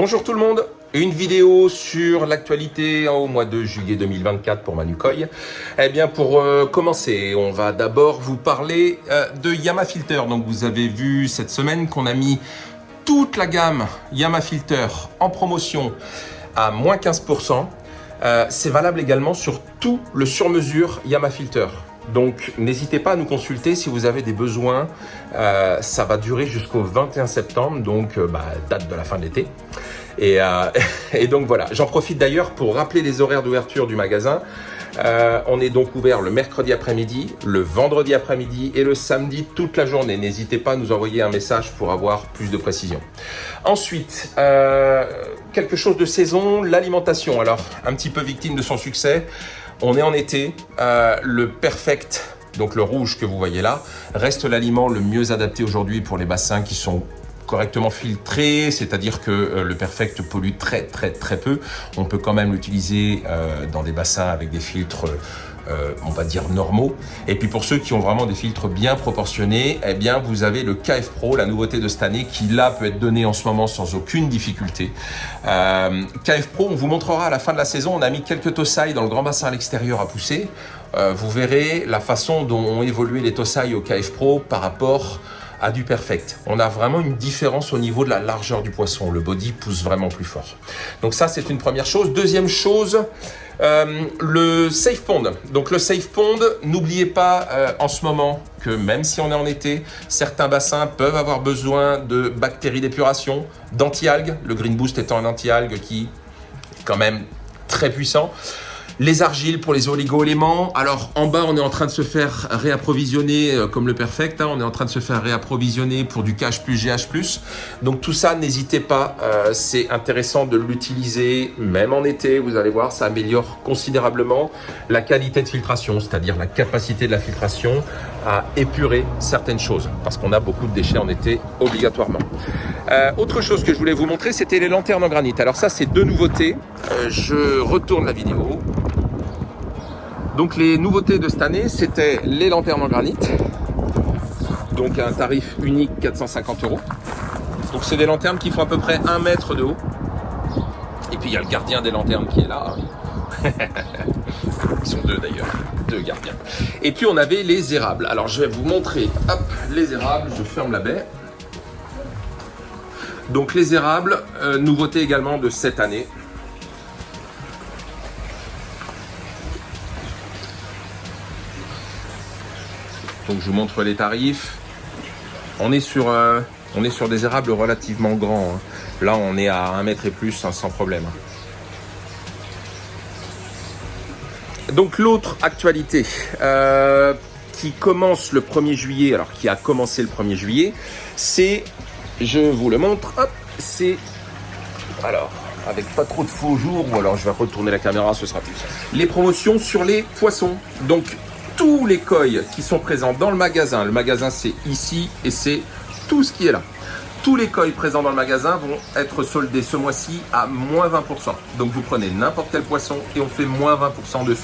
Bonjour tout le monde, une vidéo sur l'actualité au mois de juillet 2024 pour Manukoy. Eh bien pour commencer, on va d'abord vous parler de Yamafilter. Donc vous avez vu cette semaine qu'on a mis toute la gamme Yamafilter en promotion à moins 15%. C'est valable également sur tout le sur-mesure Yamafilter. Donc n'hésitez pas à nous consulter si vous avez des besoins. Ça va durer jusqu'au 21 septembre, donc date de la fin de l'été. Et donc voilà, j'en profite d'ailleurs pour rappeler les horaires d'ouverture du magasin. On est donc ouvert le mercredi après-midi, le vendredi après-midi et le samedi toute la journée. N'hésitez pas à nous envoyer un message pour avoir plus de précision. Ensuite, quelque chose de saison, l'alimentation. Alors, un petit peu victime de son succès. On est en été, le Perfect, donc le rouge que vous voyez là, reste l'aliment le mieux adapté aujourd'hui pour les bassins qui sont correctement filtrés, c'est-à-dire que le Perfect pollue très peu. On peut quand même l'utiliser dans des bassins avec des filtres on va dire normaux. Et puis pour ceux qui ont vraiment des filtres bien proportionnés, eh bien vous avez le KF Pro, la nouveauté de cette année, qui là peut être donné en ce moment sans aucune difficulté. KF Pro, on vous montrera à la fin de la saison, on a mis quelques Tosaï dans le grand bassin à l'extérieur à pousser. Vous verrez la façon dont ont évolué les Tosaï au KF Pro par rapport à du Perfect. On a vraiment une différence au niveau de la largeur du poisson. Le body pousse vraiment plus fort. Donc ça, c'est une première chose. Deuxième chose, le Safe Pond. Donc le Safe Pond, n'oubliez pas en ce moment que même si on est en été, certains bassins peuvent avoir besoin de bactéries d'épuration, d'anti-algues. Le Green Boost étant un anti-algue qui est quand même très puissant. Les argiles pour les oligo-éléments. Alors en bas, on est en train de se faire réapprovisionner comme le Perfect. On est en train de se faire réapprovisionner pour du KH+, GH+. Donc tout ça, n'hésitez pas. C'est intéressant de l'utiliser même en été. Vous allez voir, ça améliore considérablement la qualité de filtration, c'est-à-dire la capacité de la filtration à épurer certaines choses, parce qu'on a beaucoup de déchets en été obligatoirement. Autre chose que je voulais vous montrer, c'était les lanternes en granit. Alors ça, c'est deux nouveautés. Je retourne la vidéo. Donc les nouveautés de cette année, c'était les lanternes en granit. Donc à un tarif unique 450 €. Donc c'est des lanternes qui font à peu près 1 mètre de haut. Et puis il y a le gardien des lanternes qui est là. Ils sont deux d'ailleurs, deux gardiens. Et puis on avait les érables. Alors je vais vous montrer, hop, les érables. Je ferme la baie. Donc les érables, nouveauté également de cette année. Donc je vous montre les tarifs. On est sur des érables relativement grands. Là on est à 1 mètre et plus sans problème. Donc l'autre actualité qui commence le 1er juillet, alors qui a commencé le 1er juillet, c'est, je vous le montre, hop, c'est, alors avec pas trop de faux jours, ou alors je vais retourner la caméra, ce sera plus simple. Les promotions sur les poissons. Donc tous les koi qui sont présents dans le magasin c'est ici et c'est tout ce qui est là. Tous les koi présents dans le magasin vont être soldés ce mois-ci à moins 20%. Donc vous prenez n'importe quel poisson et on fait moins 20% dessus.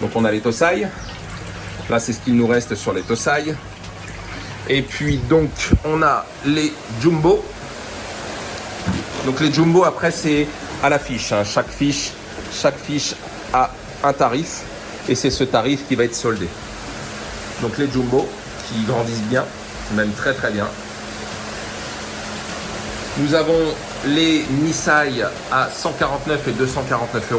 Donc on a les Tosaï. Là c'est ce qu'il nous reste sur les Tosaï. Et puis donc on a les Jumbo. Donc les Jumbo après c'est à la fiche. Chaque fiche a un tarif et c'est ce tarif qui va être soldé. Donc les Jumbo qui grandissent bien, même très bien. Nous avons les Nisai à 149 et 249 €.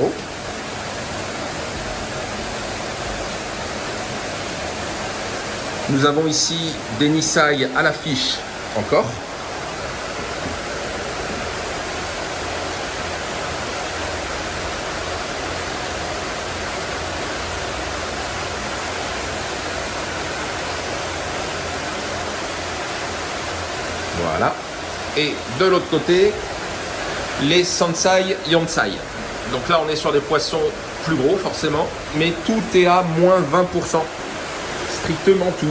Nous avons ici des Nisai à l'affiche encore. Voilà. Et de l'autre côté, les Sansai Yonsai. Donc là, on est sur des poissons plus gros forcément, mais tout est à moins 20%. Strictement tout.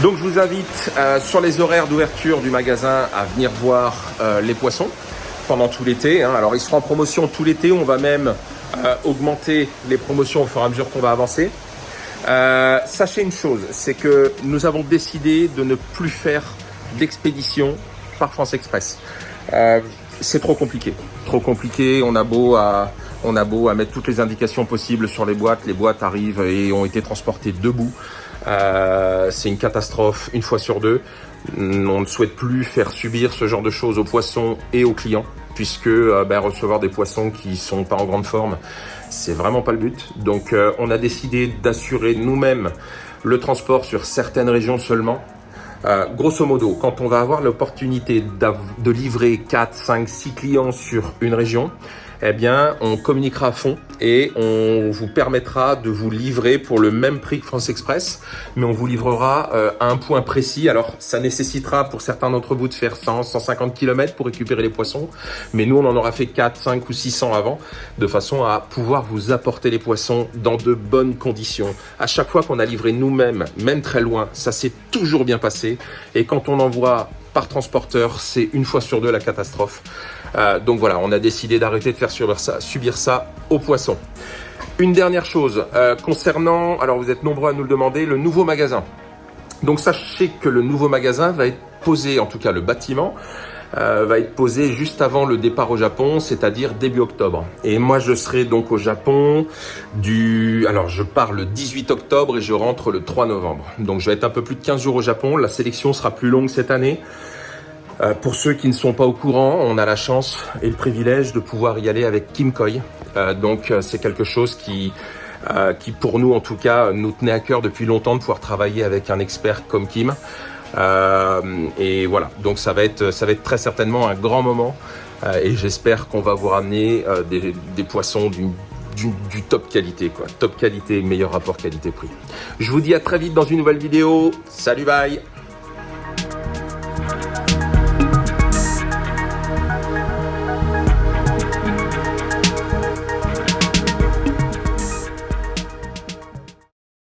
Donc je vous invite sur les horaires d'ouverture du magasin à venir voir les poissons. pendant tout l'été, hein. Alors ils seront en promotion tout l'été, on va même augmenter les promotions au fur et à mesure qu'on va avancer. Sachez une chose, c'est que nous avons décidé de ne plus faire d'expédition par France Express. C'est trop compliqué, on a beau à mettre toutes les indications possibles sur les boîtes arrivent et ont été transportées debout. C'est une catastrophe une fois sur deux. On ne souhaite plus faire subir ce genre de choses aux poissons et aux clients, puisque recevoir des poissons qui sont pas en grande forme, c'est vraiment pas le but. Donc on a décidé d'assurer nous-mêmes le transport sur certaines régions seulement. Grosso modo, quand on va avoir l'opportunité de livrer 4, 5, 6 clients sur une région, eh bien, on communiquera à fond et on vous permettra de vous livrer pour le même prix que France Express, mais on vous livrera à un point précis. Alors, ça nécessitera pour certains d'entre vous de faire 100, 150 km pour récupérer les poissons, mais nous, on en aura fait 4, 5 ou 600 avant, de façon à pouvoir vous apporter les poissons dans de bonnes conditions. À chaque fois qu'on a livré nous-mêmes, même très loin, ça s'est toujours bien passé. Et quand on envoie par transporteur, c'est une fois sur deux la catastrophe. Donc voilà, on a décidé d'arrêter de faire subir ça aux poissons. Une dernière chose, concernant, alors vous êtes nombreux à nous le demander, le nouveau magasin. Donc sachez que le nouveau magasin va être posé, en tout cas le bâtiment, va être posé juste avant le départ au Japon, c'est-à-dire début octobre. Et moi je serai donc au Japon alors je pars le 18 octobre et je rentre le 3 novembre. Donc je vais être un peu plus de 15 jours au Japon, la sélection sera plus longue cette année. Pour ceux qui ne sont pas au courant, on a la chance et le privilège de pouvoir y aller avec Kim Koi. Donc c'est quelque chose qui pour nous en tout cas nous tenait à cœur depuis longtemps de pouvoir travailler avec un expert comme Kim. Et voilà, donc ça va être très certainement un grand moment et j'espère qu'on va vous ramener des poissons du top qualité, quoi. Top qualité, meilleur rapport qualité-prix. Je vous dis à très vite dans une nouvelle vidéo. Salut, bye!